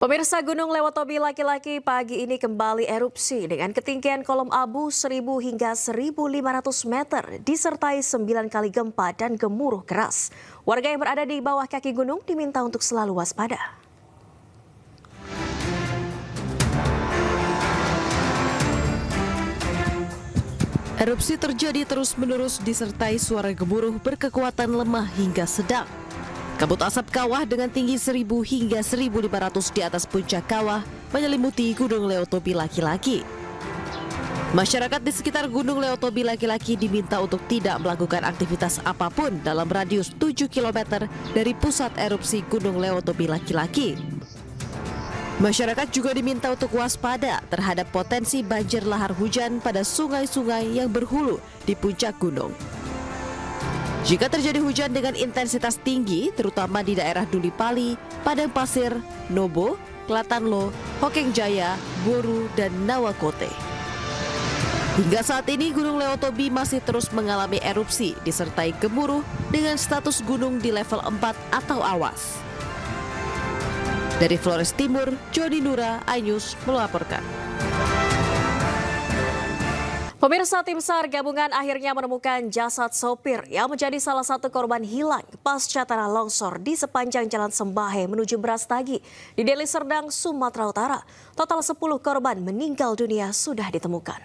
Pemirsa, Gunung Lewotobi laki-laki pagi ini kembali erupsi dengan ketinggian kolom abu 1.000 hingga 1.500 meter disertai 9 kali gempa dan gemuruh keras. Warga yang berada di bawah kaki gunung diminta untuk selalu waspada. Erupsi terjadi terus-menerus disertai suara gemuruh berkekuatan lemah hingga sedang. Kabut asap kawah dengan tinggi 1.000 hingga 1.500 di atas puncak kawah menyelimuti Gunung Lewotobi laki-laki. Masyarakat di sekitar Gunung Lewotobi laki-laki diminta untuk tidak melakukan aktivitas apapun dalam radius 7 km dari pusat erupsi Gunung Lewotobi laki-laki. Masyarakat juga diminta untuk waspada terhadap potensi banjir lahar hujan pada sungai-sungai yang berhulu di puncak gunung. Jika terjadi hujan dengan intensitas tinggi, terutama di daerah Duli Pali, Padang Pasir, Nobo, Klatanlo, Hokeng Jaya, Boru, dan Nawakote. Hingga saat ini Gunung Lewotobi masih terus mengalami erupsi disertai gemuruh dengan status gunung di level 4 atau awas. Dari Flores Timur, Joni Nura, iNews melaporkan. Pemirsa, tim SAR gabungan akhirnya menemukan jasad sopir yang menjadi salah satu korban hilang pasca tanah longsor di sepanjang Jalan Sembahe menuju Brastagi di Deli Serdang, Sumatera Utara. Total 10 korban meninggal dunia sudah ditemukan.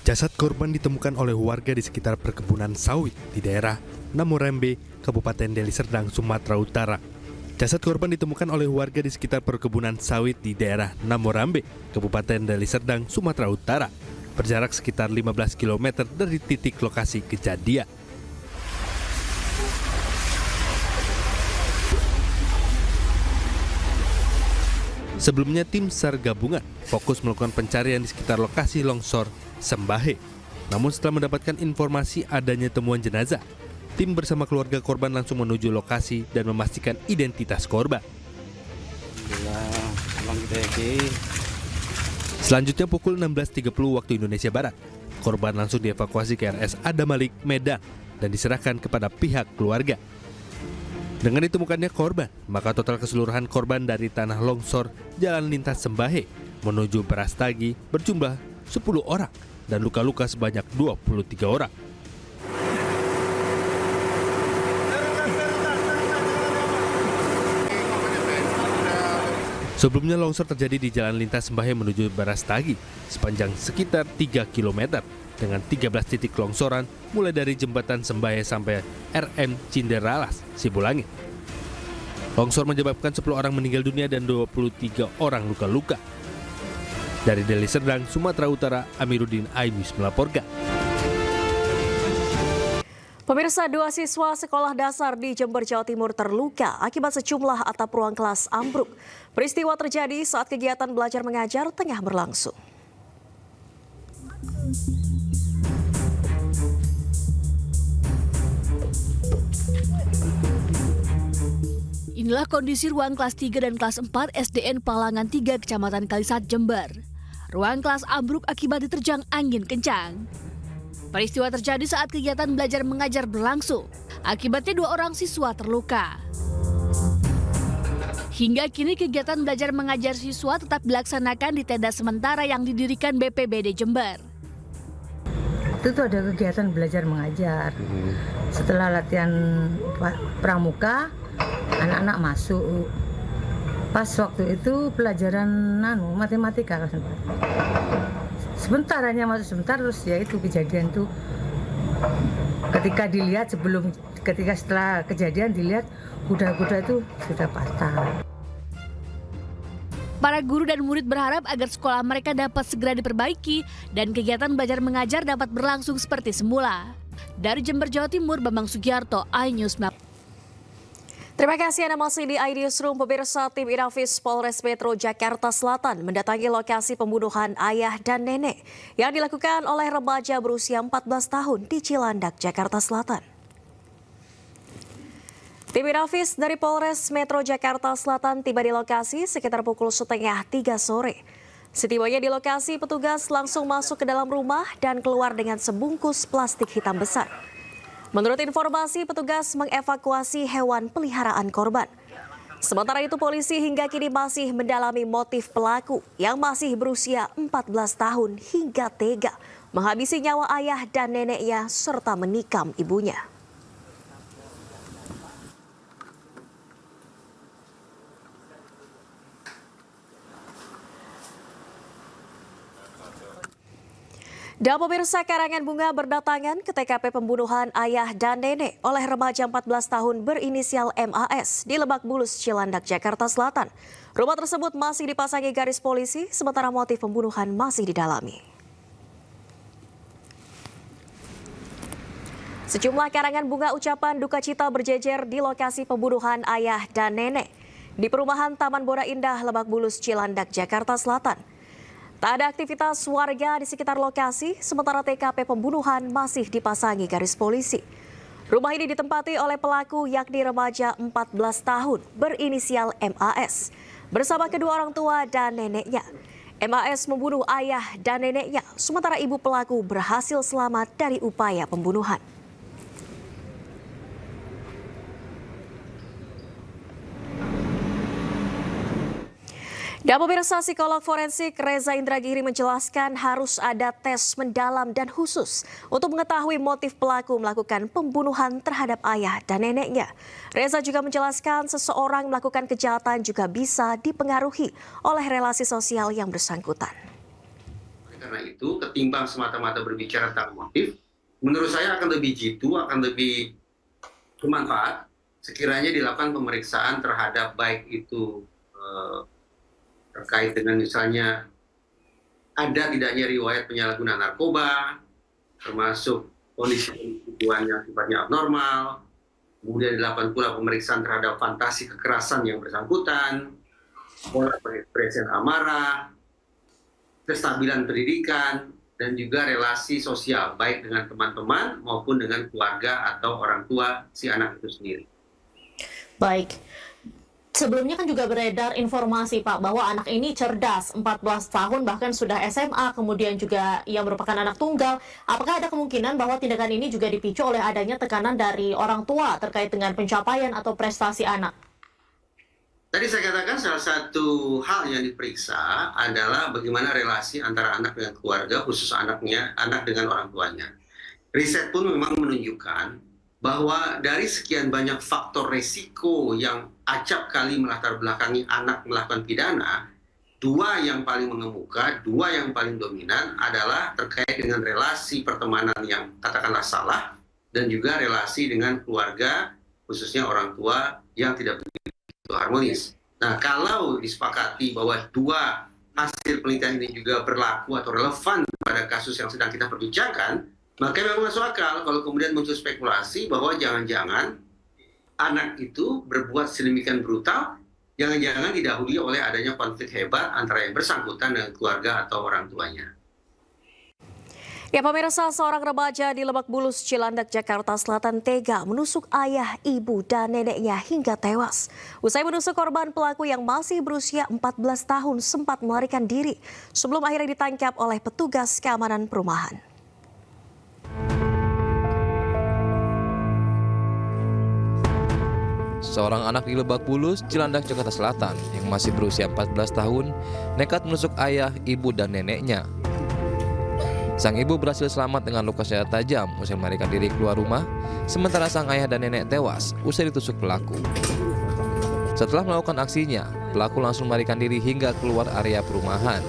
Jasad korban ditemukan oleh warga di sekitar perkebunan sawit di daerah Namorembe, Kabupaten Deli Serdang, Sumatera Utara. Jasad korban ditemukan oleh warga di sekitar perkebunan sawit di daerah Namorambe, Kabupaten Deli Serdang, Sumatera Utara, berjarak sekitar 15 km dari titik lokasi kejadian. Sebelumnya tim SAR gabungan fokus melakukan pencarian di sekitar lokasi longsor Sembahe. Namun setelah mendapatkan informasi adanya temuan jenazah, tim bersama keluarga korban langsung menuju lokasi dan memastikan identitas korban. Selanjutnya pukul 16.30 waktu Indonesia Barat, korban langsung dievakuasi ke RS Adamalik, Medan dan diserahkan kepada pihak keluarga. Dengan ditemukannya korban, maka total keseluruhan korban dari tanah longsor Jalan Lintas Sembahe menuju Brastagi berjumlah 10 orang dan luka-luka sebanyak 23 orang. Sebelumnya longsor terjadi di Jalan Lintas Sembahe menuju Brastagi sepanjang sekitar 3 km dengan 13 titik longsoran mulai dari Jembatan Sembahe sampai RM Cinderalas, Sibulangit. Longsor menyebabkan 10 orang meninggal dunia dan 23 orang luka-luka. Dari Deli Serdang, Sumatera Utara, Amiruddin, iNews melaporkan. Pemirsa, 2 siswa sekolah dasar di Jember, Jawa Timur terluka akibat sejumlah atap ruang kelas ambruk. Peristiwa terjadi saat kegiatan belajar mengajar tengah berlangsung. Inilah kondisi ruang kelas 3 dan kelas 4 SDN Palangan 3, Kecamatan Kalisat, Jember. Ruang kelas ambruk akibat diterjang angin kencang. Peristiwa terjadi saat kegiatan belajar mengajar berlangsung. Akibatnya 2 orang siswa terluka. Hingga kini kegiatan belajar mengajar siswa tetap dilaksanakan di tenda sementara yang didirikan BPBD Jember. Itu ada kegiatan belajar mengajar. Setelah latihan pramuka, anak-anak masuk. Pas waktu itu pelajaran matematika sebentar hanya masuk sebentar, terus ya itu kejadian tuh. Ketika setelah kejadian dilihat kuda-kuda itu sudah patah. Para guru dan murid berharap agar sekolah mereka dapat segera diperbaiki dan kegiatan belajar mengajar dapat berlangsung seperti semula. Dari Jember, Jawa Timur, Bambang Sugiarto, iNews. Terima kasih Anda masih di iNewsroom. Pemirsa, tim Inafis Polres Metro Jakarta Selatan mendatangi lokasi pembunuhan ayah dan nenek yang dilakukan oleh remaja berusia 14 tahun di Cilandak, Jakarta Selatan. Tim Inafis dari Polres Metro Jakarta Selatan tiba di lokasi sekitar pukul 2:30 sore. Setibanya di lokasi, petugas langsung masuk ke dalam rumah dan keluar dengan sebungkus plastik hitam besar. Menurut informasi, petugas mengevakuasi hewan peliharaan korban. Sementara itu, polisi hingga kini masih mendalami motif pelaku yang masih berusia 14 tahun hingga tega menghabisi nyawa ayah dan neneknya serta menikam ibunya. Dan pemirsa, karangan bunga berdatangan ke TKP pembunuhan ayah dan nenek oleh remaja 14 tahun berinisial MAS di Lebak Bulus, Cilandak, Jakarta Selatan. Rumah tersebut masih dipasangi garis polisi, sementara motif pembunuhan masih didalami. Sejumlah karangan bunga ucapan duka cita berjejer di lokasi pembunuhan ayah dan nenek di perumahan Taman Bora Indah, Lebak Bulus, Cilandak, Jakarta Selatan. Tak ada aktivitas warga di sekitar lokasi, sementara TKP pembunuhan masih dipasangi garis polisi. Rumah ini ditempati oleh pelaku yakni remaja 14 tahun berinisial MAS bersama kedua orang tua dan neneknya. MAS membunuh ayah dan neneknya, sementara ibu pelaku berhasil selamat dari upaya pembunuhan. Dan pemirsa, psikolog forensik Reza Indragiri menjelaskan harus ada tes mendalam dan khusus untuk mengetahui motif pelaku melakukan pembunuhan terhadap ayah dan neneknya. Reza juga menjelaskan seseorang melakukan kejahatan juga bisa dipengaruhi oleh relasi sosial yang bersangkutan. Karena itu, ketimbang semata-mata berbicara tentang motif, menurut saya akan lebih jitu, akan lebih bermanfaat sekiranya dilakukan pemeriksaan terhadap baik itu terkait dengan misalnya ada tidaknya riwayat penyalahgunaan narkoba, termasuk kondisi tubuhnya sifatnya abnormal, kemudian dilakukan pula pemeriksaan terhadap fantasi kekerasan yang bersangkutan, pola pengekspresian amarah, kestabilan pendidikan, dan juga relasi sosial baik dengan teman-teman maupun dengan keluarga atau orang tua si anak itu sendiri. Baik. Sebelumnya kan juga beredar informasi, Pak, bahwa anak ini cerdas, 14 tahun, bahkan sudah SMA, kemudian juga ia merupakan anak tunggal. Apakah ada kemungkinan bahwa tindakan ini juga dipicu oleh adanya tekanan dari orang tua terkait dengan pencapaian atau prestasi anak? Tadi saya katakan salah satu hal yang diperiksa adalah bagaimana relasi antara anak dengan keluarga, khusus anak dengan orang tuanya. Riset pun memang menunjukkan bahwa dari sekian banyak faktor resiko yang acap kali melatar belakangi anak melakukan pidana, dua yang paling mengemuka, dua yang paling dominan adalah terkait dengan relasi pertemanan yang katakanlah salah, dan juga relasi dengan keluarga, khususnya orang tua yang tidak begitu harmonis. Nah, kalau disepakati bahwa dua hasil penelitian ini juga berlaku atau relevan pada kasus yang sedang kita perbincangkan, maka memang masuk akal kalau kemudian muncul spekulasi bahwa jangan-jangan anak itu berbuat sedemikian brutal, jangan-jangan didahului oleh adanya konflik hebat antara yang bersangkutan dengan keluarga atau orang tuanya. Ya pemirsa, seorang remaja di Lebak Bulus, Cilandak, Jakarta Selatan tega menusuk ayah, ibu, dan neneknya hingga tewas. Usai menusuk korban, pelaku yang masih berusia 14 tahun sempat melarikan diri sebelum akhirnya ditangkap oleh petugas keamanan perumahan. Seorang anak di Lebak Bulus, Cilandak, Jakarta Selatan yang masih berusia 14 tahun nekat menusuk ayah, ibu, dan neneknya. Sang ibu berhasil selamat dengan luka sayat tajam usai melarikan diri keluar rumah, sementara sang ayah dan nenek tewas usai ditusuk pelaku. Setelah melakukan aksinya, pelaku langsung melarikan diri hingga keluar area perumahan.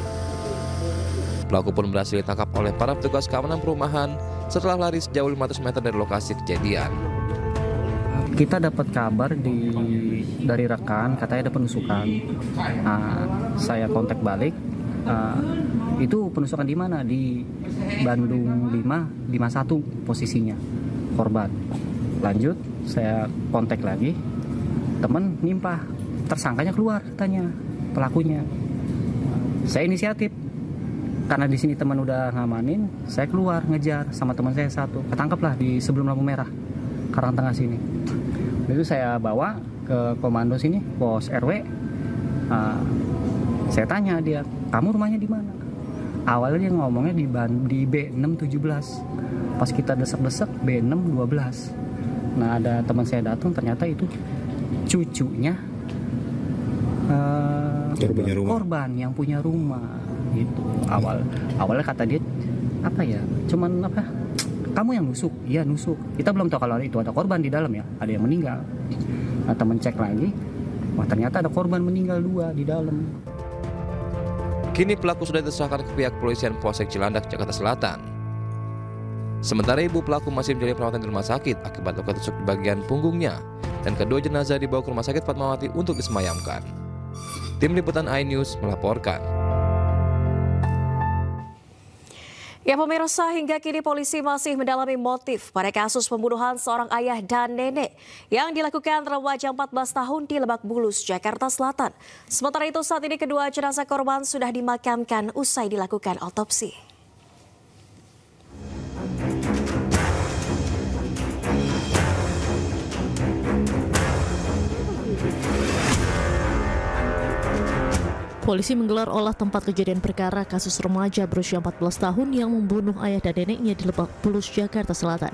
Pelaku pun berhasil ditangkap oleh para petugas keamanan perumahan setelah lari sejauh 500 meter dari lokasi kejadian. Kita dapat kabar dari rekan, katanya ada penusukan. Saya kontak balik, itu penusukan di mana? Di Bandung 51 posisinya korban. Lanjut, saya kontak lagi, teman nimpah, tersangkanya keluar katanya, pelakunya. Saya inisiatif, karena di sini teman udah ngamanin, saya keluar ngejar sama teman saya satu, ketangkeplah di sebelum lampu merah, Karangtengah sini. Itu saya bawa ke komando sini, pos RW. Saya tanya dia, kamu rumahnya di mana? Awalnya dia ngomongnya di B617. Pas kita desak-desak B612. Nah, ada teman saya datang, ternyata itu cucunya korban yang punya rumah gitu. Awalnya kata dia kamu yang nusuk. Iya, nusuk. Kita belum tahu kalau itu ada korban di dalam ya, ada yang meninggal. Nah, teman cek lagi, wah ternyata ada korban meninggal 2 di dalam. Kini pelaku sudah diserahkan ke pihak kepolisian Polsek Cilandak, Jakarta Selatan. Sementara ibu pelaku masih menjalani perawatan di rumah sakit akibat luka tusuk di bagian punggungnya, dan kedua jenazah dibawa ke Rumah Sakit Fatmawati untuk disemayamkan. Tim Liputan iNews melaporkan. Ya pemirsa, hingga kini polisi masih mendalami motif pada kasus pembunuhan seorang ayah dan nenek yang dilakukan remaja 14 tahun di Lebak Bulus, Jakarta Selatan. Sementara itu saat ini kedua jenazah korban sudah dimakamkan usai dilakukan otopsi. Polisi menggelar olah tempat kejadian perkara kasus remaja berusia 14 tahun yang membunuh ayah dan neneknya di Lebak Bulus, Jakarta Selatan.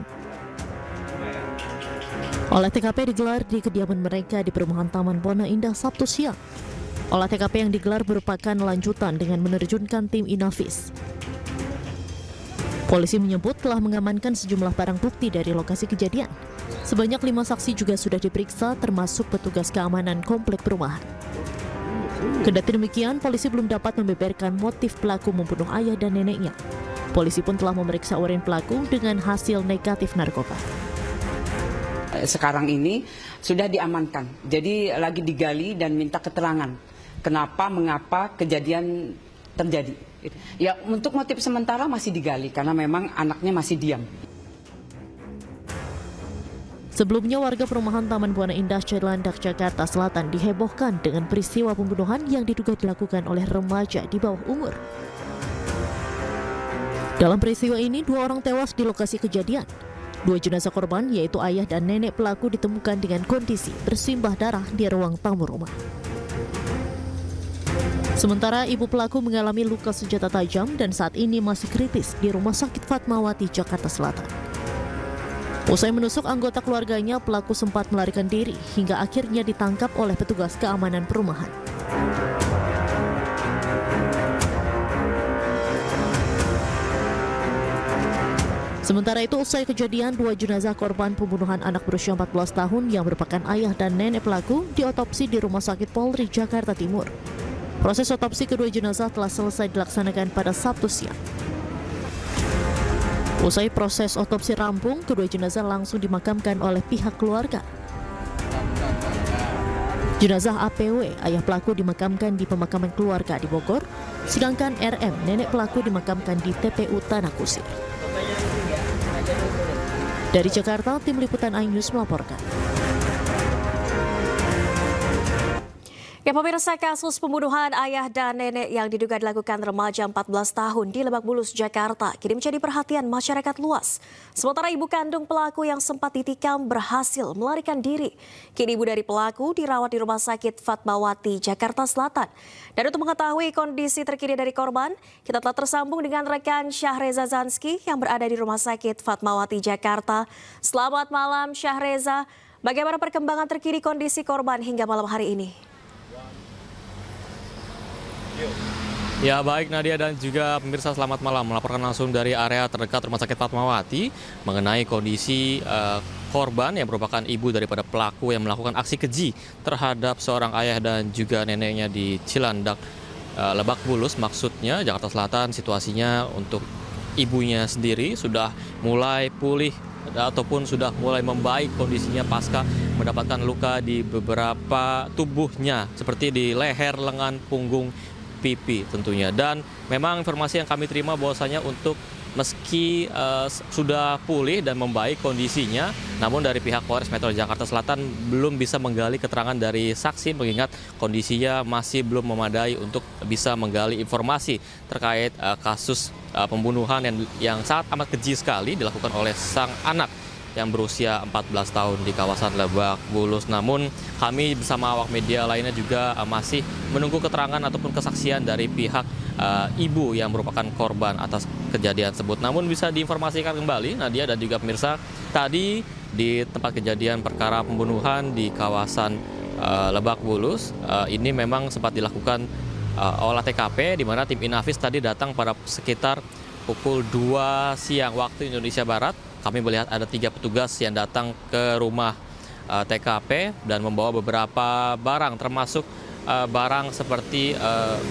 Olah TKP digelar di kediaman mereka di perumahan Taman Bona Indah Sabtu siang. Olah TKP yang digelar merupakan lanjutan dengan menerjunkan tim Inavis. Polisi menyebut telah mengamankan sejumlah barang bukti dari lokasi kejadian. Sebanyak 5 saksi juga sudah diperiksa, termasuk petugas keamanan komplek perumahan. Kendati demikian, polisi belum dapat membeberkan motif pelaku membunuh ayah dan neneknya. Polisi pun telah memeriksa urin pelaku dengan hasil negatif narkoba. Sekarang ini sudah diamankan, jadi lagi digali dan minta keterangan mengapa kejadian terjadi. Ya, untuk motif sementara masih digali karena memang anaknya masih diam. Sebelumnya warga perumahan Taman Buana Indah Cilandak, Jakarta Selatan dihebohkan dengan peristiwa pembunuhan yang diduga dilakukan oleh remaja di bawah umur. Dalam peristiwa ini 2 orang tewas di lokasi kejadian. 2 jenazah korban yaitu ayah dan nenek pelaku ditemukan dengan kondisi bersimbah darah di ruang tamu rumah. Sementara ibu pelaku mengalami luka senjata tajam dan saat ini masih kritis di Rumah Sakit Fatmawati, Jakarta Selatan. Usai menusuk anggota keluarganya, pelaku sempat melarikan diri hingga akhirnya ditangkap oleh petugas keamanan perumahan. Sementara itu, usai kejadian, 2 jenazah korban pembunuhan anak berusia 14 tahun yang merupakan ayah dan nenek pelaku diotopsi di Rumah Sakit Polri, Jakarta Timur. Proses otopsi kedua jenazah telah selesai dilaksanakan pada Sabtu siang. Usai proses otopsi rampung, kedua jenazah langsung dimakamkan oleh pihak keluarga. Jenazah APW, ayah pelaku, dimakamkan di pemakaman keluarga di Bogor, sedangkan RM, nenek pelaku, dimakamkan di TPU Tanah Kusir. Dari Jakarta, Tim Liputan iNews melaporkan. Ya pemirsa, kasus pembunuhan ayah dan nenek yang diduga dilakukan remaja 14 tahun di Lebak Bulus, Jakarta kini menjadi perhatian masyarakat luas. Sementara ibu kandung pelaku yang sempat ditikam berhasil melarikan diri. Kini ibu dari pelaku dirawat di Rumah Sakit Fatmawati, Jakarta Selatan. Dan untuk mengetahui kondisi terkini dari korban, kita telah tersambung dengan rekan Syahreza Zanski yang berada di Rumah Sakit Fatmawati, Jakarta. Selamat malam Syahreza, bagaimana perkembangan terkini kondisi korban hingga malam hari ini? Ya baik Nadia dan juga pemirsa, selamat malam. Melaporkan langsung dari area terdekat Rumah Sakit Fatmawati mengenai kondisi korban yang merupakan ibu daripada pelaku yang melakukan aksi keji terhadap seorang ayah dan juga neneknya di Cilandak, Lebak Bulus maksudnya, Jakarta Selatan. Situasinya untuk ibunya sendiri sudah mulai pulih ataupun sudah mulai membaik kondisinya pasca mendapatkan luka di beberapa tubuhnya seperti di leher, lengan, punggung, pipi tentunya. Dan memang informasi yang kami terima bahwasanya untuk meski sudah pulih dan membaik kondisinya, namun dari pihak Polres Metro Jakarta Selatan belum bisa menggali keterangan dari saksi mengingat kondisinya masih belum memadai untuk bisa menggali informasi terkait kasus pembunuhan yang sangat amat keji sekali dilakukan oleh sang anak yang berusia 14 tahun di kawasan Lebak Bulus. Namun kami bersama awak media lainnya juga masih menunggu keterangan ataupun kesaksian dari pihak ibu yang merupakan korban atas kejadian tersebut. Namun bisa diinformasikan kembali Nadia dan juga pemirsa, tadi di tempat kejadian perkara pembunuhan di kawasan Lebak Bulus ini memang sempat dilakukan olah TKP di mana tim Inafis tadi datang pada sekitar pukul 2 siang waktu Indonesia Barat. Kami melihat ada 3 petugas yang datang ke rumah TKP dan membawa beberapa barang termasuk barang seperti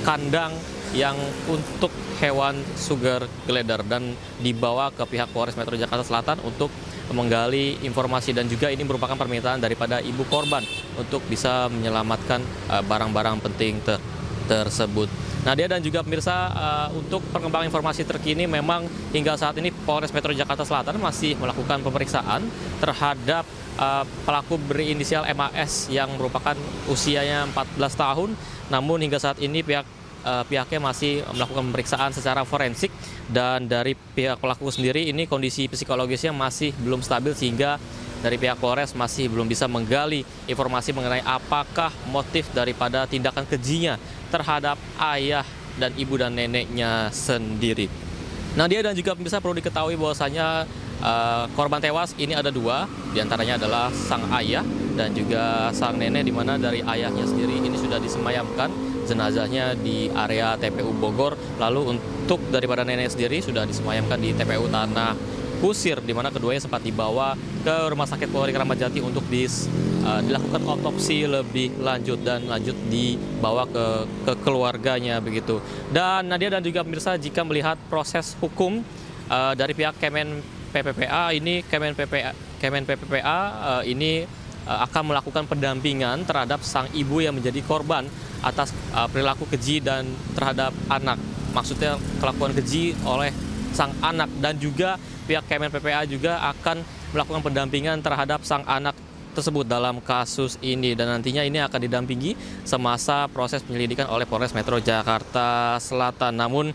kandang yang untuk hewan sugar glider dan dibawa ke pihak Polres Metro Jakarta Selatan untuk menggali informasi, dan juga ini merupakan permintaan daripada ibu korban untuk bisa menyelamatkan barang-barang penting tersebut. Nadia dan juga pemirsa, untuk perkembangan informasi terkini memang hingga saat ini Polres Metro Jakarta Selatan masih melakukan pemeriksaan terhadap pelaku berinisial MAS yang merupakan usianya 14 tahun. Namun hingga saat ini pihaknya masih melakukan pemeriksaan secara forensik, dan dari pihak pelaku sendiri ini kondisi psikologisnya masih belum stabil, sehingga dari pihak Polres masih belum bisa menggali informasi mengenai apakah motif daripada tindakan kejinya terhadap ayah dan ibu dan neneknya sendiri. Nadia dan juga pemirsa, perlu diketahui bahwasanya korban tewas ini ada 2, diantaranya adalah sang ayah dan juga sang nenek, di mana dari ayahnya sendiri ini sudah disemayamkan jenazahnya di area TPU Bogor. Lalu untuk daripada nenek sendiri sudah disemayamkan di TPU Tanah Kusir, di mana keduanya sempat dibawa ke Rumah Sakit Polri Kramat Jati untuk dilakukan otopsi lebih lanjut dan dibawa ke keluarganya begitu. Dan Nadia dan juga pemirsa, jika melihat proses hukum dari pihak Kemen PPPA ini akan melakukan pendampingan terhadap sang ibu yang menjadi korban atas perilaku keji dan terhadap anak. Maksudnya kelakuan keji oleh sang anak, dan juga pihak Kemen PPA juga akan melakukan pendampingan terhadap sang anak tersebut dalam kasus ini, dan nantinya ini akan didampingi semasa proses penyelidikan oleh Polres Metro Jakarta Selatan. Namun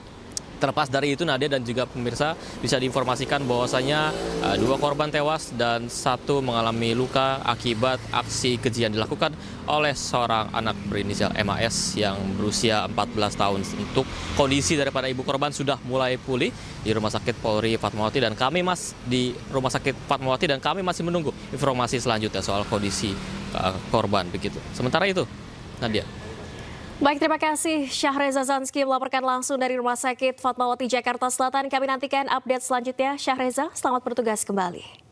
terlepas dari itu, Nadia dan juga pemirsa, bisa diinformasikan bahwasanya 2 korban tewas dan 1 mengalami luka akibat aksi keji yang dilakukan oleh seorang anak berinisial MAS yang berusia 14 tahun. Untuk kondisi daripada ibu korban sudah mulai pulih di Rumah Sakit Polri Fatmawati, dan kami masih menunggu informasi selanjutnya soal kondisi korban begitu. Sementara itu, Nadia. Baik, terima kasih Syahreza Zanski melaporkan langsung dari Rumah Sakit Fatmawati Jakarta Selatan. Kami nantikan update selanjutnya. Syahreza, selamat bertugas kembali.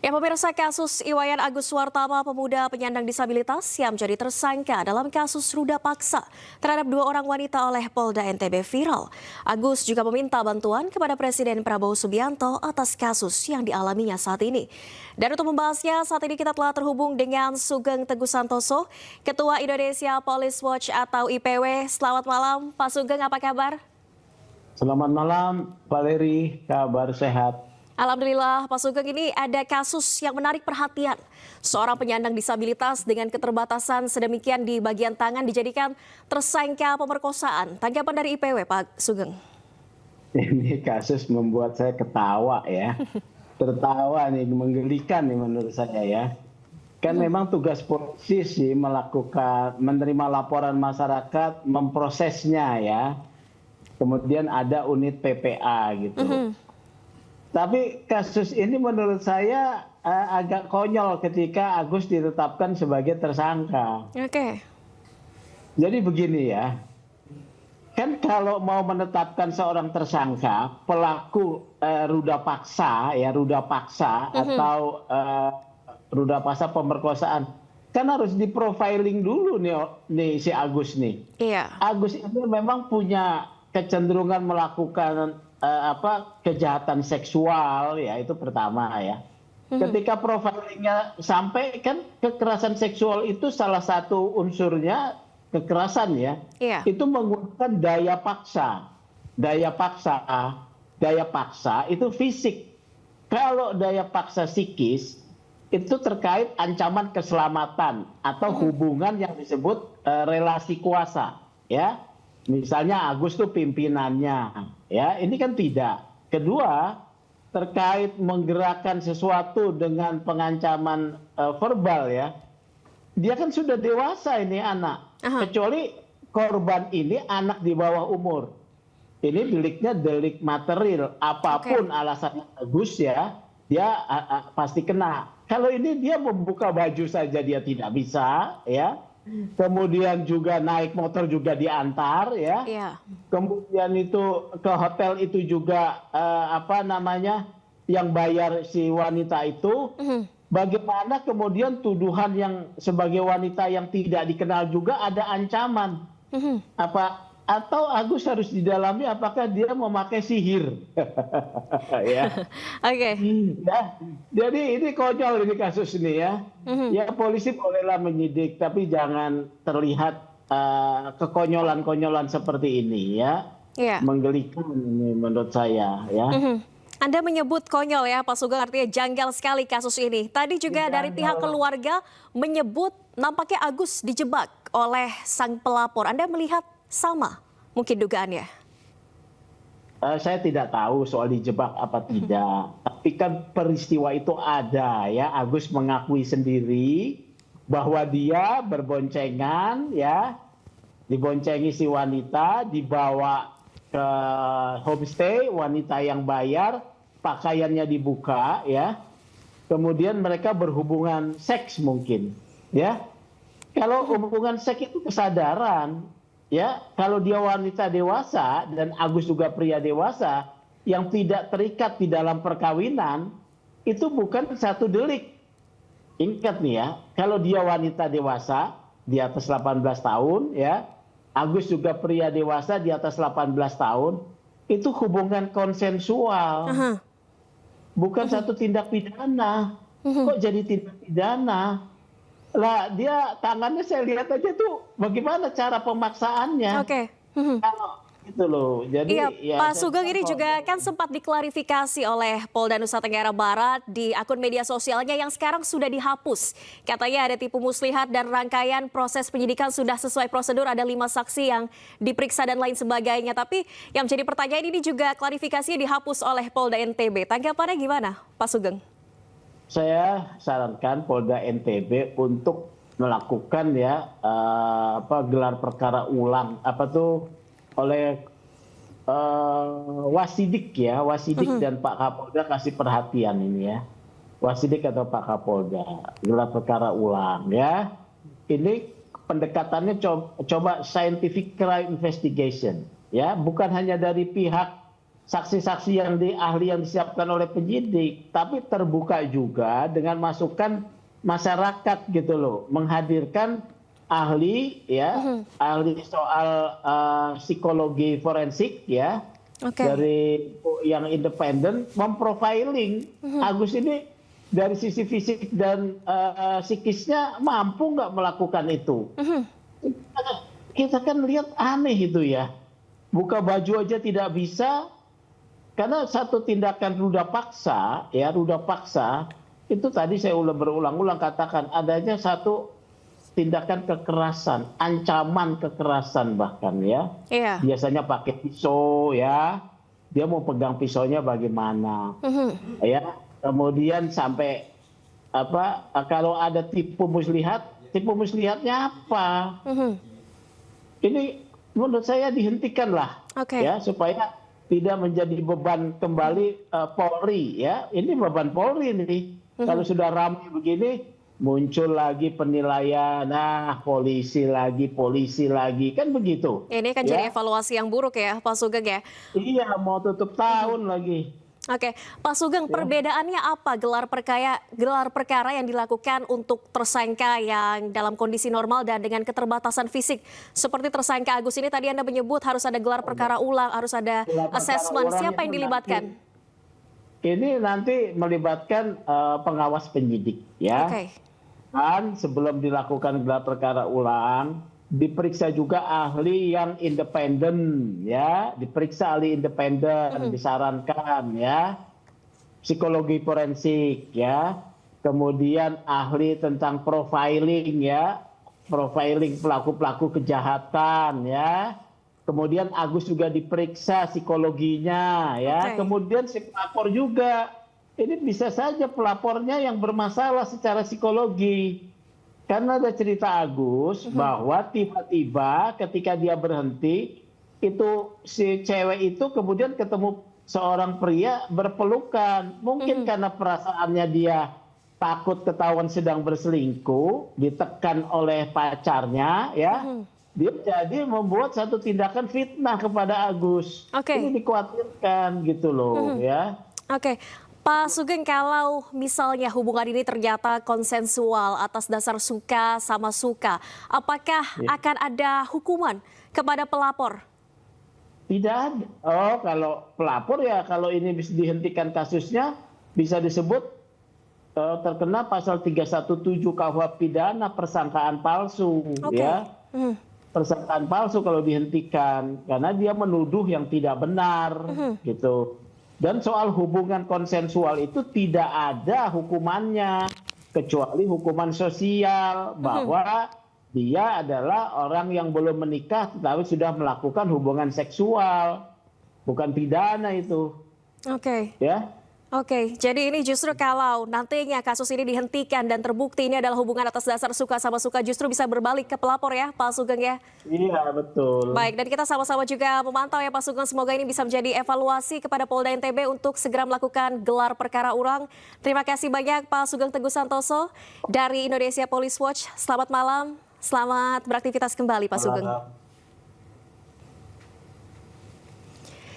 Ya, pemirsa, kasus Iwayan Agus Wartama, pemuda penyandang disabilitas yang menjadi tersangka dalam kasus ruda paksa terhadap 2 orang wanita oleh Polda NTB viral. Agus juga meminta bantuan kepada Presiden Prabowo Subianto atas kasus yang dialaminya saat ini. Dan untuk membahasnya, saat ini kita telah terhubung dengan Sugeng Teguh Santoso, Ketua Indonesia Police Watch atau IPW. Selamat malam, Pak Sugeng, apa kabar? Selamat malam, Pak Leri, kabar sehat. Alhamdulillah, Pak Sugeng, ini ada kasus yang menarik perhatian. Seorang penyandang disabilitas dengan keterbatasan sedemikian di bagian tangan dijadikan tersangka pemerkosaan. Tanggapan dari IPW, Pak Sugeng? Ini kasus membuat saya ketawa ya. Tertawa nih, menggelikan nih menurut saya ya. Kan memang tugas polisi sih menerima laporan masyarakat, memprosesnya ya. Kemudian ada unit PPA gitu. Tapi kasus ini menurut saya agak konyol ketika Agus ditetapkan sebagai tersangka. Oke. Jadi begini ya, kan kalau mau menetapkan seorang tersangka, pelaku ruda paksa atau ruda paksa pemerkosaan, kan harus diprofiling dulu nih si Agus nih. Iya. Agus ini memang punya kecenderungan melakukan kejahatan seksual, ya itu pertama ya. Ketika profilingnya sampai, kan kekerasan seksual itu salah satu unsurnya kekerasan ya. Iya. Itu menggunakan daya paksa. Daya paksa itu fisik. Kalau daya paksa psikis itu terkait ancaman keselamatan atau hubungan yang disebut relasi kuasa, ya. Misalnya Agus tuh pimpinannya, ya ini kan tidak. Kedua, terkait menggerakkan sesuatu dengan pengancaman verbal ya, dia kan sudah dewasa ini anak. Kecuali korban ini anak di bawah umur. Ini deliknya delik material. Apapun alasannya bagus ya, dia pasti kena. Kalau ini dia membuka baju saja dia tidak bisa ya. Kemudian juga naik motor juga diantar ya. Kemudian itu ke hotel itu juga yang bayar si wanita itu. Bagaimana kemudian tuduhan yang sebagai wanita yang tidak dikenal juga ada ancaman. Atau Agus harus didalami apakah dia memakai sihir. Ya. Ya, jadi ini konyol ini kasus ini ya. Ya polisi bolehlah menyidik tapi jangan terlihat kekonyolan-konyolan seperti ini ya. Menggelikan ini menurut saya ya. Anda menyebut konyol ya Pak Sugeng, artinya janggal sekali kasus ini. Tadi juga dari pihak keluarga menyebut nampaknya Agus dijebak oleh sang pelapor. Anda melihat sama mungkin dugaannya? Saya tidak tahu soal dijebak apa tidak. Tapi kan peristiwa itu ada ya. Agus mengakui sendiri bahwa dia berboncengan ya. Diboncengi si wanita, dibawa ke homestay, wanita yang bayar, pakaiannya dibuka ya. Kemudian mereka berhubungan seks mungkin ya. Kalau hubungan seks itu kesadaran ya, kalau dia wanita dewasa dan Agus juga pria dewasa yang tidak terikat di dalam perkawinan, itu bukan satu delik. Ingat nih ya, kalau dia wanita dewasa di atas 18 tahun ya, Agus juga pria dewasa di atas 18 tahun, itu hubungan konsensual. Bukan satu tindak pidana. Kok jadi tindak pidana? Lah dia tangannya saya lihat aja tuh bagaimana cara pemaksaannya. Gitu loh. Jadi ya, Pak Sugeng ini juga kan sempat diklarifikasi oleh Polda Nusa Tenggara Barat di akun media sosialnya yang sekarang sudah dihapus. Katanya ada tipu muslihat dan rangkaian proses penyidikan sudah sesuai prosedur, ada 5 saksi yang diperiksa dan lain sebagainya. Tapi yang menjadi pertanyaan ini juga klarifikasinya dihapus oleh Polda NTB. Tanggapannya gimana Pak Sugeng? Saya sarankan Polda NTB untuk melakukan ya gelar perkara ulang oleh Wasidik ya, Wasidik dan Pak Kapolda kasih perhatian ini ya. Wasidik atau Pak Kapolda gelar perkara ulang ya. Ini pendekatannya coba scientific crime investigation ya, bukan hanya dari pihak saksi-saksi yang ahli yang disiapkan oleh penyidik, tapi terbuka juga dengan masukan masyarakat gitu loh, menghadirkan ahli ya, ahli soal psikologi forensik ya, dari yang independen memprofiling Agus ini dari sisi fisik dan psikisnya mampu nggak melakukan itu. Kita kan lihat aneh itu ya, buka baju aja tidak bisa. Karena satu tindakan ruda paksa, ya ruda paksa, itu tadi saya berulang-ulang katakan adanya satu tindakan kekerasan, ancaman kekerasan bahkan ya. Biasanya pakai pisau ya, dia mau pegang pisaunya bagaimana, ya. Kemudian sampai kalau ada tipu muslihatnya apa? Ini menurut saya dihentikanlah, ya supaya tidak menjadi beban kembali Polri ya. Ini beban Polri ini. Kalau sudah ramai begini muncul lagi penilaian, polisi lagi kan begitu. Ini kan jadi evaluasi yang buruk ya Pak Sugeng ya. Iya, mau tutup tahun lagi. Pak Sugeng, perbedaannya apa gelar perkara yang dilakukan untuk tersangka yang dalam kondisi normal dan dengan keterbatasan fisik? Seperti tersangka Agus ini tadi Anda menyebut harus ada gelar perkara ulang, harus ada assessment. Siapa yang dilibatkan? Ini nanti melibatkan pengawas penyidik ya. Dan sebelum dilakukan gelar perkara ulang, diperiksa juga ahli yang independen ya, diperiksa ahli independen, disarankan ya, psikologi forensik ya, kemudian ahli tentang profiling ya, profiling pelaku-pelaku kejahatan ya, kemudian Agus juga diperiksa psikologinya, ya. Kemudian si pelapor juga, ini bisa saja pelapornya yang bermasalah secara psikologi. Karena ada cerita Agus bahwa tiba-tiba ketika dia berhenti, itu si cewek itu kemudian ketemu seorang pria berpelukan. Mungkin karena perasaannya dia takut ketahuan sedang berselingkuh, ditekan oleh pacarnya, ya. Dia jadi membuat satu tindakan fitnah kepada Agus. Ini dikhawatirkan gitu loh, ya. Pak Sugeng, kalau misalnya hubungan ini ternyata konsensual atas dasar suka sama suka, apakah akan ada hukuman kepada pelapor? Tidak ada. Oh, kalau pelapor ya, kalau ini bisa dihentikan kasusnya, bisa disebut terkena pasal 317 KUH pidana persangkaan palsu, ya. Persangkaan palsu kalau dihentikan karena dia menuduh yang tidak benar, gitu. Dan soal hubungan konsensual itu tidak ada hukumannya kecuali hukuman sosial bahwa dia adalah orang yang belum menikah tetapi sudah melakukan hubungan seksual, bukan pidana itu. Ya. Jadi ini justru kalau nantinya kasus ini dihentikan dan terbukti ini adalah hubungan atas dasar suka sama suka, justru bisa berbalik ke pelapor ya Pak Sugeng ya? Iya, betul. Baik, dan kita sama-sama juga memantau ya Pak Sugeng, semoga ini bisa menjadi evaluasi kepada Polda NTB untuk segera melakukan gelar perkara ulang. Terima kasih banyak Pak Sugeng Teguh Santoso dari Indonesia Police Watch. Selamat malam, selamat beraktivitas kembali Pak Sugeng.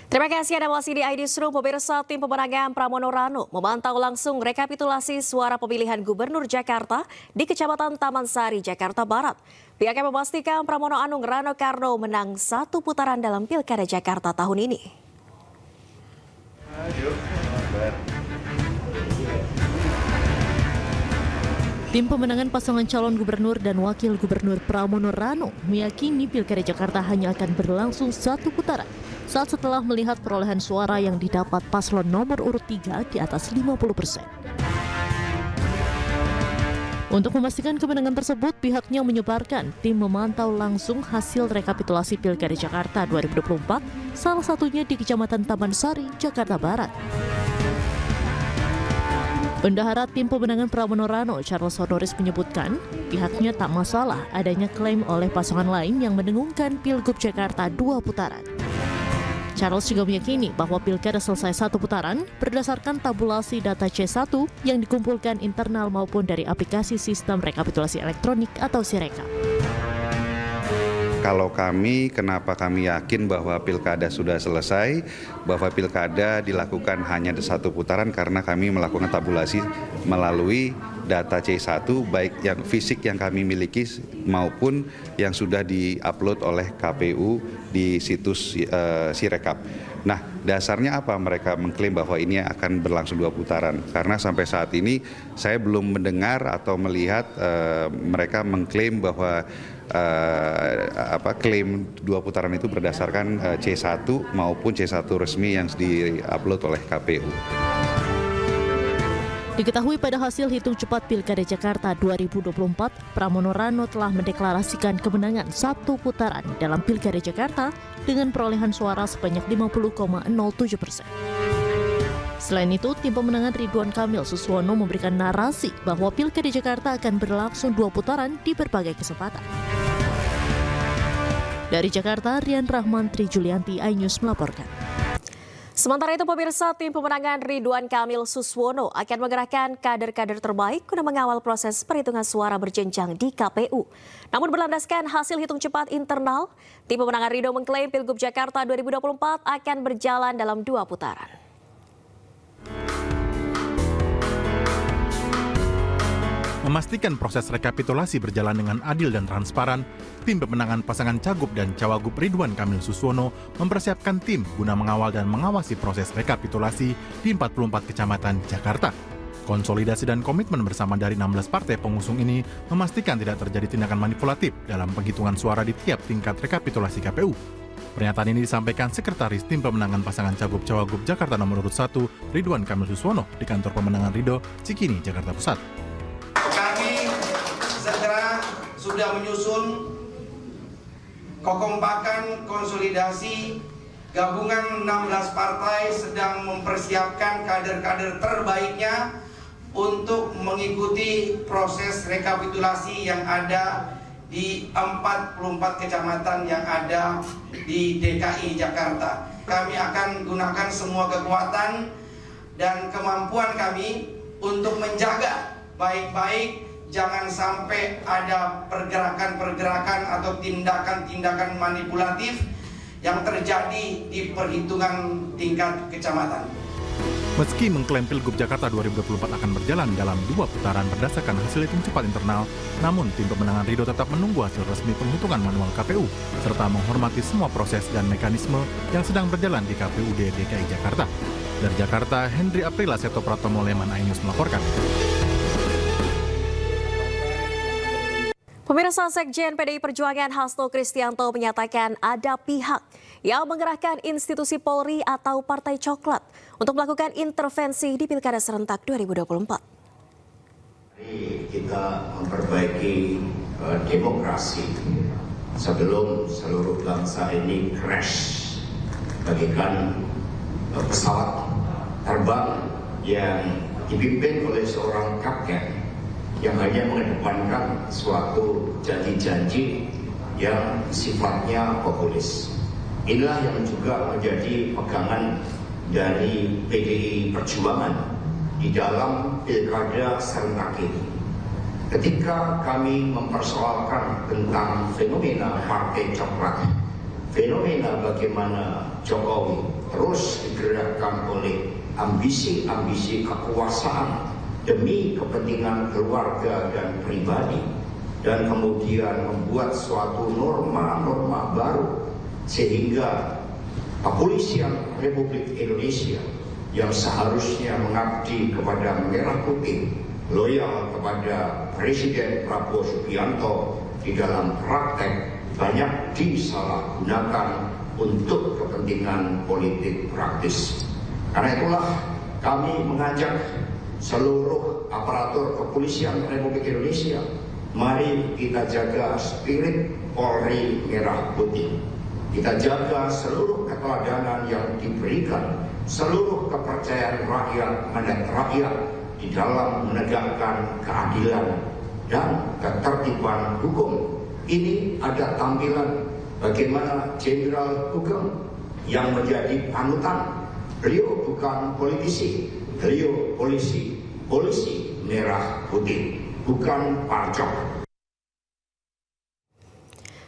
Terima kasih Anda masih di iNewsroom. Pemirsa, tim pemenangan Pramono Rano memantau langsung rekapitulasi suara pemilihan Gubernur Jakarta di Kecamatan Taman Sari, Jakarta Barat. Pihaknya memastikan Pramono Anung Rano Karno menang 1 putaran dalam Pilkada Jakarta tahun ini. Tim pemenangan pasangan calon gubernur dan wakil gubernur Pramono Rano meyakini Pilkada Jakarta hanya akan berlangsung 1 putaran saat setelah melihat perolehan suara yang didapat paslon nomor urut 3 di atas 50%. Untuk memastikan kemenangan tersebut, pihaknya menyebarkan tim memantau langsung hasil rekapitulasi Pilkada Jakarta 2024, salah satunya di Kecamatan Taman Sari, Jakarta Barat. Bendahara tim pemenangan Pramono Rano, Charles Honoris menyebutkan, pihaknya tak masalah adanya klaim oleh pasangan lain yang mendengungkan Pilgub Jakarta 2 putaran. Charles juga meyakini bahwa pilkada selesai 1 putaran berdasarkan tabulasi data C1 yang dikumpulkan internal maupun dari aplikasi sistem rekapitulasi elektronik atau Sirekap. Kalau kami, kenapa kami yakin bahwa pilkada sudah selesai, bahwa pilkada dilakukan hanya 1 putaran karena kami melakukan tabulasi melalui data C1 baik yang fisik yang kami miliki maupun yang sudah di-upload oleh KPU di situs Sirekap. Nah, dasarnya apa mereka mengklaim bahwa ini akan berlangsung 2 putaran? Karena sampai saat ini saya belum mendengar atau melihat mereka mengklaim bahwa klaim 2 putaran itu berdasarkan C1 maupun C1 resmi yang di-upload oleh KPU. Diketahui pada hasil hitung cepat Pilkada Jakarta 2024, Pramono Rano telah mendeklarasikan kemenangan 1 putaran dalam Pilkada Jakarta dengan perolehan suara sebanyak 50,07%. Selain itu, tim pemenangan Ridwan Kamil Suswono memberikan narasi bahwa Pilkada Jakarta akan berlangsung 2 putaran di berbagai kesempatan. Dari Jakarta, Rian Rahman, Tri Julianti, iNews melaporkan. Sementara itu pemirsa, tim pemenangan Ridwan Kamil Suswono akan mengerahkan kader-kader terbaik guna mengawal proses perhitungan suara berjenjang di KPU. Namun berlandaskan hasil hitung cepat internal, tim pemenangan Ridho mengklaim Pilgub Jakarta 2024 akan berjalan dalam 2 putaran. Memastikan proses rekapitulasi berjalan dengan adil dan transparan, tim pemenangan pasangan Cagup dan Cawagup Ridwan Kamil Suswono mempersiapkan tim guna mengawal dan mengawasi proses rekapitulasi di 44 kecamatan Jakarta. Konsolidasi dan komitmen bersama dari 16 partai pengusung ini memastikan tidak terjadi tindakan manipulatif dalam penghitungan suara di tiap tingkat rekapitulasi KPU. Pernyataan ini disampaikan Sekretaris Tim Pemenangan Pasangan Cagup Cawagup Jakarta nomor urut 1 Ridwan Kamil Suswono di Kantor Pemenangan Ridho, Cikini, Jakarta Pusat. Kami segera sudah menyusun kekompakan konsolidasi gabungan 16 partai sedang mempersiapkan kader-kader terbaiknya untuk mengikuti proses rekapitulasi yang ada di 44 kecamatan yang ada di DKI Jakarta. Kami akan gunakan semua kekuatan dan kemampuan kami untuk menjaga baik-baik jangan sampai ada pergerakan-pergerakan atau tindakan-tindakan manipulatif yang terjadi di perhitungan tingkat kecamatan. Meski mengklaim Pilgub Jakarta 2024 akan berjalan dalam 2 putaran berdasarkan hasil hitung cepat internal, namun tim pemenangan Ridho tetap menunggu hasil resmi penghitungan manual KPU, serta menghormati semua proses dan mekanisme yang sedang berjalan di KPUD DKI Jakarta. Dari Jakarta, Hendri Aprila, Seto Pratomo, Leman iNews melaporkan. Pemirsa, Sekjen PDI Perjuangan Hasto Kristianto menyatakan ada pihak yang mengerahkan institusi Polri atau Partai Coklat untuk melakukan intervensi di Pilkada serentak 2024. Kita memperbaiki demokrasi sebelum seluruh bangsa ini crash bagaikan pesawat terbang yang dipimpin oleh seorang kapten yang hanya mengedepankan suatu janji-janji yang sifatnya populis. Inilah yang juga menjadi pegangan dari PDI Perjuangan di dalam pilkada serentak ini. Ketika kami mempersoalkan tentang fenomena Partai Coklat, fenomena bagaimana Jokowi terus digerakkan oleh ambisi-ambisi kekuasaan demi kepentingan keluarga dan pribadi, dan kemudian membuat suatu norma-norma baru sehingga kepolisian Republik Indonesia yang seharusnya mengabdi kepada merah putih, loyal kepada Presiden Prabowo Subianto di dalam praktek banyak disalahgunakan untuk kepentingan politik praktis. Karena itulah kami mengajak seluruh aparatur kepolisian Republik Indonesia, mari kita jaga spirit Polri Merah Putih. Kita jaga seluruh keteladanan yang diberikan, seluruh kepercayaan rakyat, mandat rakyat di dalam menegakkan keadilan dan ketertiban hukum. Ini ada tampilan bagaimana Jenderal Hugeng yang menjadi panutan. Beliau bukan politisi, beliau polisi merah putih, bukan parcok.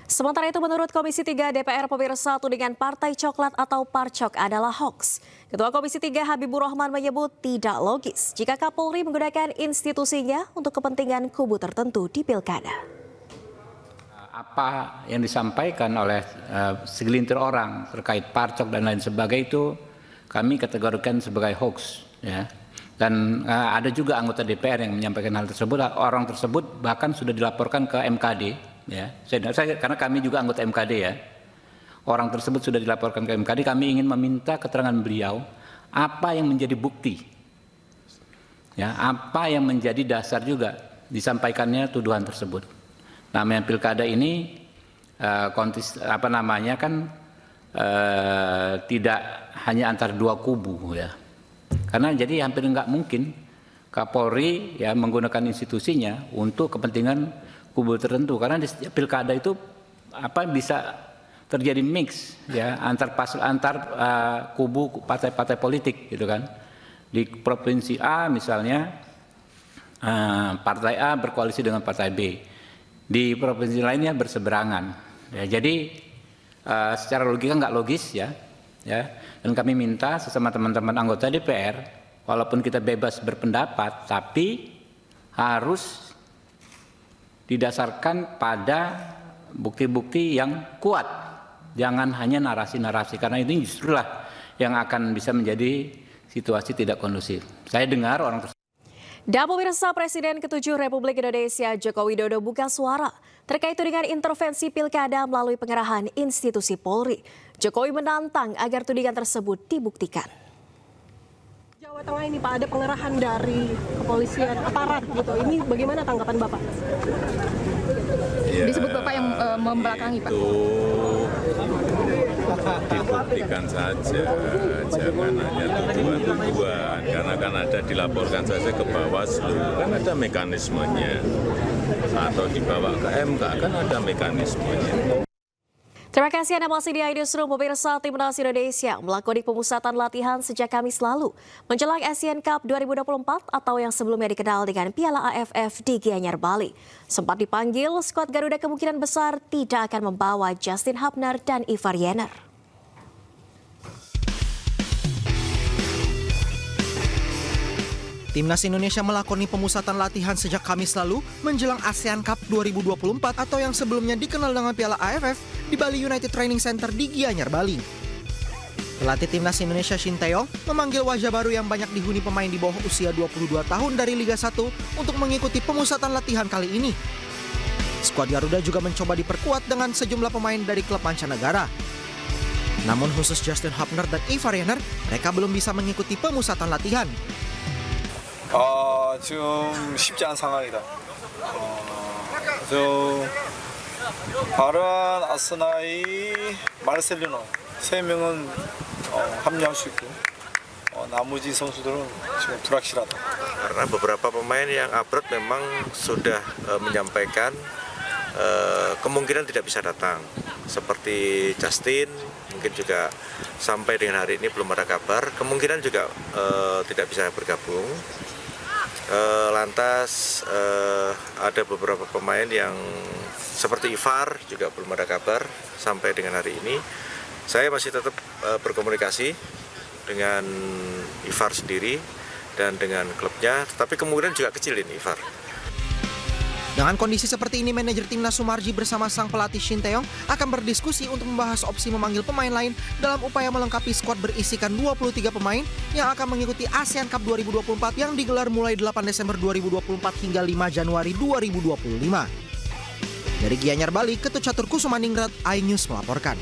Sementara itu menurut Komisi 3 DPR, pemirsa, tudingan Partai Coklat atau Parcok adalah hoax. Ketua Komisi 3 Habibur Rahman menyebut tidak logis jika Kapolri menggunakan institusinya untuk kepentingan kubu tertentu di pilkada. Apa yang disampaikan oleh segelintir orang terkait Parcok dan lain sebagainya itu kami kategorikan sebagai hoax, ya. Dan ada juga anggota DPR yang menyampaikan hal tersebut. Orang tersebut bahkan sudah dilaporkan ke MKD, ya. Karena kami juga anggota MKD, ya. Orang tersebut sudah dilaporkan ke MKD. Kami ingin meminta keterangan beliau apa yang menjadi bukti, ya, apa yang menjadi dasar juga disampaikannya tuduhan tersebut. Namanya pilkada ini tidak hanya antara dua kubu, ya. Karena jadi hampir nggak mungkin Kapolri ya menggunakan institusinya untuk kepentingan kubu tertentu, karena di pilkada itu bisa terjadi mix, ya, antar kubu partai-partai politik gitu kan. Di provinsi A misalnya partai A berkoalisi dengan partai B, di provinsi lainnya berseberangan, ya. Jadi secara logika nggak logis, ya. Dan kami minta sesama teman-teman anggota DPR, walaupun kita bebas berpendapat, tapi harus didasarkan pada bukti-bukti yang kuat, jangan hanya narasi-narasi, karena ini justrulah yang akan bisa menjadi situasi tidak kondusif. Saya dengar orang tersebut. Dan pemirsa, Presiden ke-7 Republik Indonesia Joko Widodo buka suara terkait tudingan intervensi pilkada melalui pengerahan institusi Polri. Jokowi menantang agar tudingan tersebut dibuktikan. Jawa Tengah ini Pak, ada pengerahan dari kepolisian aparat gitu. Ini bagaimana tanggapan Bapak? disebut Bapak yang membelakangi, Pak? Dibuktikan saja, jangan hanya tuduhan-tuduhan, karena kan ada dilaporkan saja ke Bawaslu, kan ada mekanismenya, atau dibawa ke MK, kan ada mekanismenya. Terima kasih Anda masih di Newsroom. Pemirsa, Timnas Indonesia melakoni pemusatan latihan sejak Kamis lalu menjelang Asian Cup 2024 atau yang sebelumnya dikenal dengan Piala AFF di Gianyar, Bali. Sempat dipanggil, skuad Garuda kemungkinan besar tidak akan membawa Justin Hubner dan Ivar Jenner. Timnas Indonesia melakoni pemusatan latihan sejak Kamis lalu menjelang ASEAN Cup 2024 atau yang sebelumnya dikenal dengan Piala AFF di Bali United Training Center di Gianyar, Bali. Pelatih Timnas Indonesia Shin Tae-yong memanggil wajah baru yang banyak dihuni pemain di bawah usia 22 tahun dari Liga 1 untuk mengikuti pemusatan latihan kali ini. Skuad Garuda juga mencoba diperkuat dengan sejumlah pemain dari klub mancanegara. Namun khusus Justin Hubner dan Ivar Jenner, mereka belum bisa mengikuti pemusatan latihan. 지금 쉽지 않은 상황이다. 바른, 아스나이, 마르셀리노 세 명은 합류할 수 있고 나머지 선수들은 지금 불확실하다. Karena beberapa pemain yang abroad memang sudah menyampaikan kemungkinan tidak bisa datang. Seperti Justin, mungkin juga sampai dengan hari ini belum ada kabar. Kemungkinan juga tidak bisa bergabung. Lantas ada beberapa pemain yang seperti Ivar juga belum ada kabar sampai dengan hari ini. Saya masih tetap berkomunikasi dengan Ivar sendiri dan dengan klubnya, tapi kemungkinan juga kecil ini Ivar. Dengan kondisi seperti ini, manajer Timnas Sumarji bersama sang pelatih Shin Tae-yong akan berdiskusi untuk membahas opsi memanggil pemain lain dalam upaya melengkapi skuad berisikan 23 pemain yang akan mengikuti ASEAN Cup 2024 yang digelar mulai 8 Desember 2024 hingga 5 Januari 2025. Dari Gianyar, Bali, Ketut Catur Kusumaningrat, iNews melaporkan.